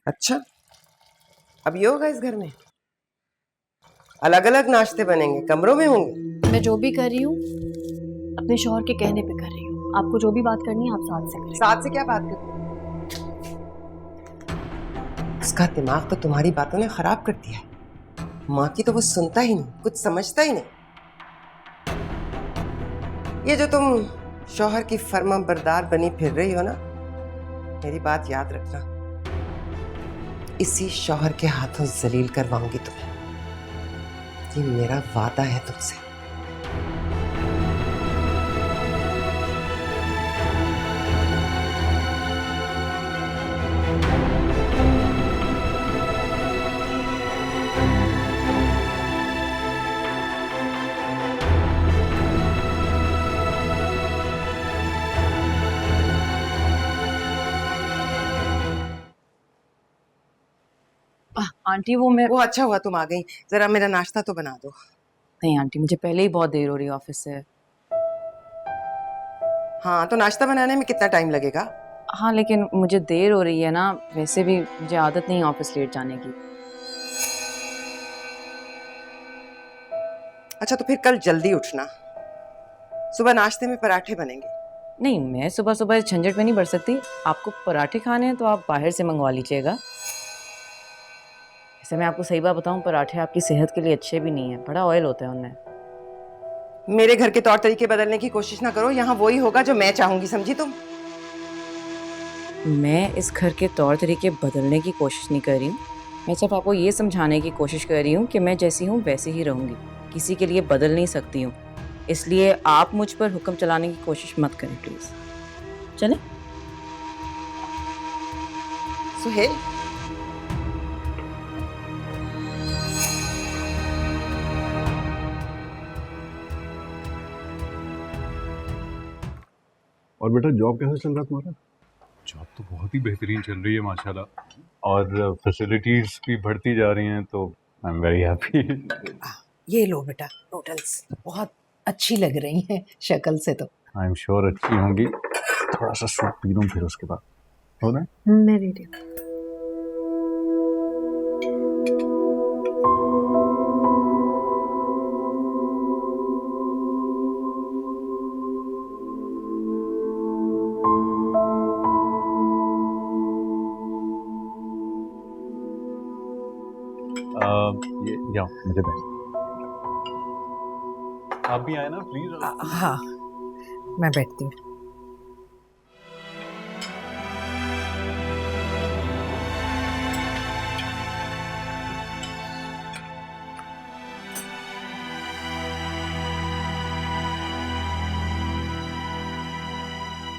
अच्छा, अब ये होगा इस घर में? अलग अलग नाश्ते बनेंगे, कमरों में होंगे? मैं जो भी कर रही हूँ अपने शौहर के कहने पे कर रही हूँ। आपको जो भी बात करनी है आप साथ से करें। साथ से क्या बात करनी? उसका दिमाग तो तुम्हारी बातों ने खराब कर दिया है। माँ की तो वो सुनता ही नहीं, कुछ समझता ही नहीं। ये जो तुम शौहर की फर्मा बरदार बनी फिर रही हो ना, मेरी बात याद रखना, इसी शौहर के हाथों जलील करवाऊंगी तुम्हें। ये मेरा वादा है तुमसे। आंटी वो अच्छा हुआ तुम आ गई। जरा मेरा नाश्ता तो बना दो। नहीं आंटी, मुझे पहले ही बहुत देर हो रही है ऑफिस से। हाँ, तो नाश्ता बनाने में कितना टाइम लगेगा? हाँ लेकिन मुझे देर हो रही है ना, वैसे भी मुझे आदत नहीं है ऑफिस लेट जाने की। अच्छा, तो फिर कल जल्दी उठना, सुबह नाश्ते में पराठे बनेंगे। नहीं, मैं सुबह सुबह झंझट में नहीं बढ़ सकती। आपको पराठे खाने हैं तो आप बाहर से मंगवा लीजिएगा। वैसे मैं आपको सही बात बताऊं, पराठे आपकी सेहत के लिए अच्छे भी नहीं है, बड़ा ऑयल होता है उनमें। मेरे घर के तौर तरीके बदलने की कोशिश ना करो, यहाँ वही होगा जो मैं चाहूंगी, समझी तुम? मैं इस घर के तौर तरीके बदलने की कोशिश नहीं कर रही हूँ। मैं सिर्फ आपको ये समझाने की कोशिश कर रही हूँ कि मैं जैसी हूँ वैसे ही रहूँगी, किसी के लिए बदल नहीं सकती हूँ। इसलिए आप मुझ पर हुक्म चलाने की कोशिश मत करें प्लीज़। चलें? सुहेल, और बेटा जॉब कैसा चल रहा है तुम्हारा? जॉब तो बहुत ही बेहतरीन चल रही है माशाल्लाह, और फैसिलिटीज भी बढ़ती जा रही हैं, तो आई एम वेरी हैप्पी। ये लो बेटा नूडल्स, बहुत अच्छी लग रही हैं शक्ल से तो। आई एम श्योर अच्छी होंगी। थोड़ा सा सूप पी लूं फिर उसके बाद। हो ना? मैं रेडी हूँ। ये जाओ, मुझे बैठ। आप भी आए ना प्लीज। हाँ, मैं बैठती हूँ।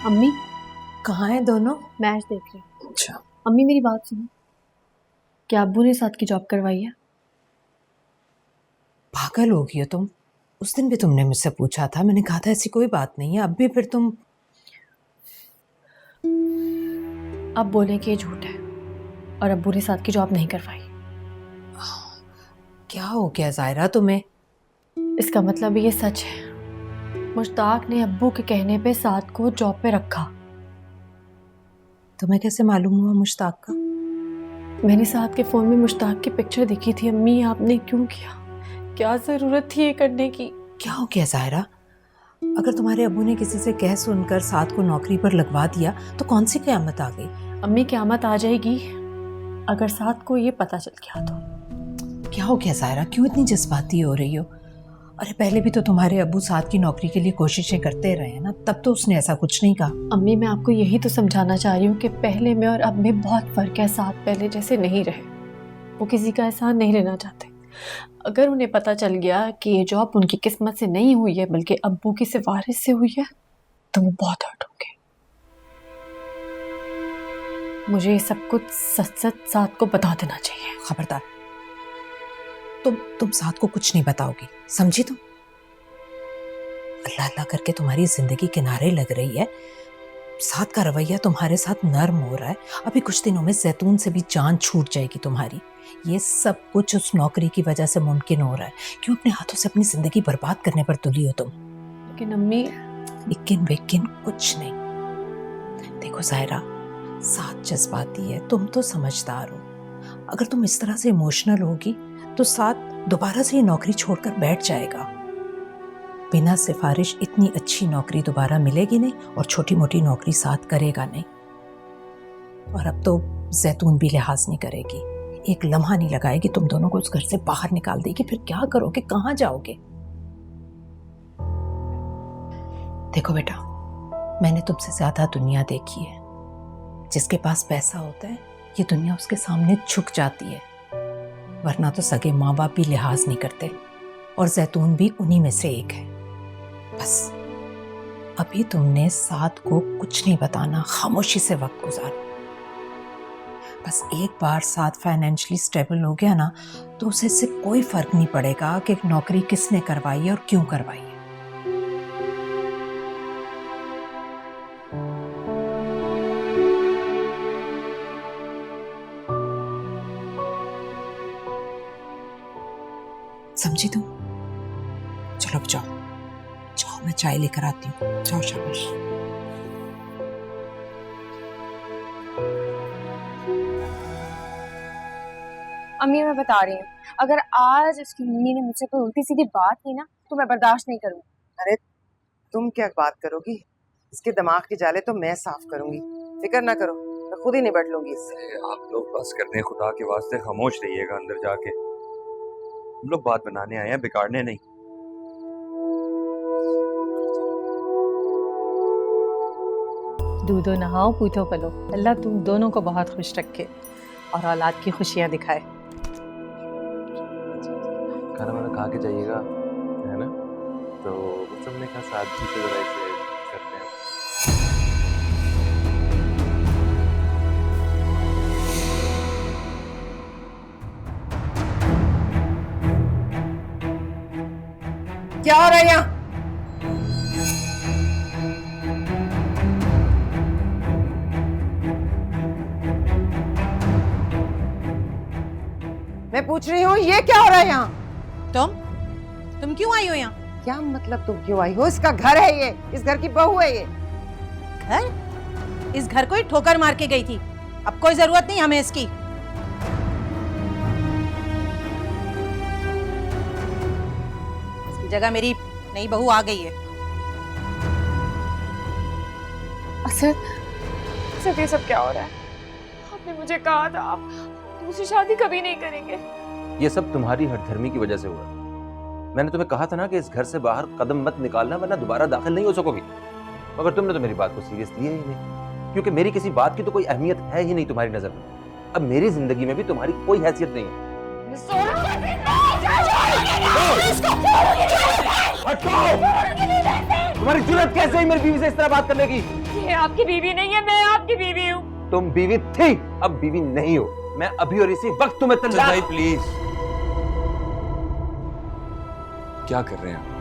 अम्मी कहाँ हैं दोनों? मैच देख रही हूँ। अच्छा, अम्मी मेरी बात सुनो, क्या अब्बू ने साथ की जॉब करवाई है? पागल हो गई हो तुम। उस दिन भी तुमने मुझसे पूछा था, मैंने कहा था ऐसी कोई बात नहीं है। अब भी फिर तुम अब बोले कि ये झूठ है और अब्बू ने साथ की जॉब नहीं करवाई। क्या हो गया जायरा तुम्हें? इसका मतलब ये सच है, मुश्ताक ने अब्बू के कहने पे साथ को जॉब पे रखा। तुम्हें कैसे मालूम हुआ मुश्ताक का? मैंने साथ के फ़ोन में मुश्ताक की पिक्चर देखी थी। अम्मी आपने क्यों किया? क्या ज़रूरत थी ये करने की? क्या हो गया जायरा? अगर तुम्हारे अब्बू ने किसी से कह सुनकर साथ को नौकरी पर लगवा दिया तो कौन सी क़यामत आ गई? अम्मी क़यामत आ जाएगी अगर साथ को ये पता चल गया तो। क्या हो गया जायरा, क्यों इतनी जज्बाती हो रही हो? अरे पहले भी तो तुम्हारे अब्बू साथ की नौकरी के लिए कोशिशें करते रहे हैं ना, तब तो उसने ऐसा कुछ नहीं कहा। अम्मी मैं आपको यही तो समझाना चाह रही हूँ कि पहले में और अब में बहुत फ़र्क है। साथ पहले जैसे नहीं रहे, वो किसी का एहसान नहीं लेना चाहते। अगर उन्हें पता चल गया कि ये जॉब उनकी किस्मत से नहीं हुई है बल्कि अब्बू की सिफारिश से हुई है तो वो बहुत हर्ट होंगे। मुझे ये सब कुछ सच सच साथ को बता देना चाहिए। खबरदार, तुम साथ को कुछ नहीं बताओगी, समझी तुम? अल्लाह अल्लाह करके तुम्हारी जिंदगी किनारे लग रही है। साथ का रवैया तुम्हारे साथ नर्म हो रहा है। अभी कुछ दिनों में जैतून से भी जान छूट जाएगी तुम्हारी। ये सब कुछ उस नौकरी की वजह से मुमकिन हो रहा है। क्यों अपने हाथों से अपनी जिंदगी बर्बाद करने पर तुली हो तुम? लेकिन अम्मी, लेकिन वेकिन कुछ नहीं। देखो जायरा, साथ जज्बाती है, तुम तो समझदार हो। अगर तुम इस तरह से इमोशनल होगी तो साथ दोबारा से ये नौकरी छोड़कर बैठ जाएगा। बिना सिफारिश इतनी अच्छी नौकरी दोबारा मिलेगी नहीं, और छोटी मोटी नौकरी साथ करेगा नहीं। और अब तो जैतून भी लिहाज नहीं करेगी, एक लम्हा नहीं लगाएगी, तुम दोनों को उस घर से बाहर निकाल देगी। फिर क्या करोगे, कहाँ जाओगे? देखो बेटा, मैंने तुमसे ज्यादा दुनिया देखी है। जिसके पास पैसा होता है ये दुनिया उसके सामने झुक जाती है, वरना तो सगे माँ बाप भी लिहाज नहीं करते। और जैतून भी उन्हीं में से एक है। बस अभी तुमने साथ को कुछ नहीं बताना, खामोशी से वक्त गुजारो। बस एक बार साथ फाइनेंशियली स्टेबल हो गया ना, तो उसे इससे कोई फर्क नहीं पड़ेगा कि नौकरी किसने करवाई है और क्यों करवाई है। समझी तुम? चलो अब जाओ, जाओ मैं चाय लेकर आती हूँ। जाओ शाबाश। अम्मी मैं बता रही हूँ, अगर आज उसकी मम्मी ने मुझसे कोई उल्टी सीधी बात की ना तो मैं बर्दाश्त नहीं करूँगी। अरे तुम क्या बात करोगी? इसके दिमाग के जाले तो मैं साफ करूंगी, फिक्र ना करो, मैं खुद ही निपट लूंगी इससे। आप लोग बस कर दें, खुदा के वास्ते खामोश रहिएगा अंदर जाके। हम लोग बात बनाने आए हैं, बिगाड़ने नहीं। दूधो नहाओ पूतो पलो, अल्लाह तुम दोनों को बहुत खुश रखे और औलाद की खुशियां दिखाए। खाना वाना खा के जाइएगा, है ना? तो बस हमने कहा साथ जी से जरा इसे करते हैं। क्या हो रहा है यहाँ? मैं पूछ रही हूँ ये क्या हो रहा है यहाँ? तुम क्यों आई हो यहाँ? क्या मतलब तुम क्यों आई हो? इसका घर है ये, इस घर की बहू है ये। घर? इस घर को ही ठोकर मार के गई थी, अब कोई जरूरत नहीं हमें इसकी। इसकी जगह मेरी नई बहू आ गई है। असद ये सब क्या हो रहा है? आपने मुझे कहा था आप दूसरी शादी कभी नहीं करेंगे। ये सब तुम्हारी हठधर्मी की वजह से हुआ। मैंने तुम्हें कहा था ना कि इस घर से बाहर कदम मत निकालना, वरना दोबारा दाखिल नहीं हो सकोगी। मगर तुमने तो मेरी बात को सीरियस लिया ही नहीं, क्योंकि मेरी किसी बात की तो कोई अहमियत है ही नहीं तुम्हारी नजर में। अब मेरी जिंदगी में भी तुम्हारी कोई हैसियत नहीं है। तुम्हारी जुर्रत कैसे ही मेरी बीवी से इस तरह बात करने की? ये आपकी बीवी नहीं है, मैं आपकी बीवी हूँ। तुम बीवी थी, अब बीवी नहीं हो। मैं अभी और इसी वक्त तुम्हें तलाक। भाई प्लीज, क्या कर रहे हैं आप?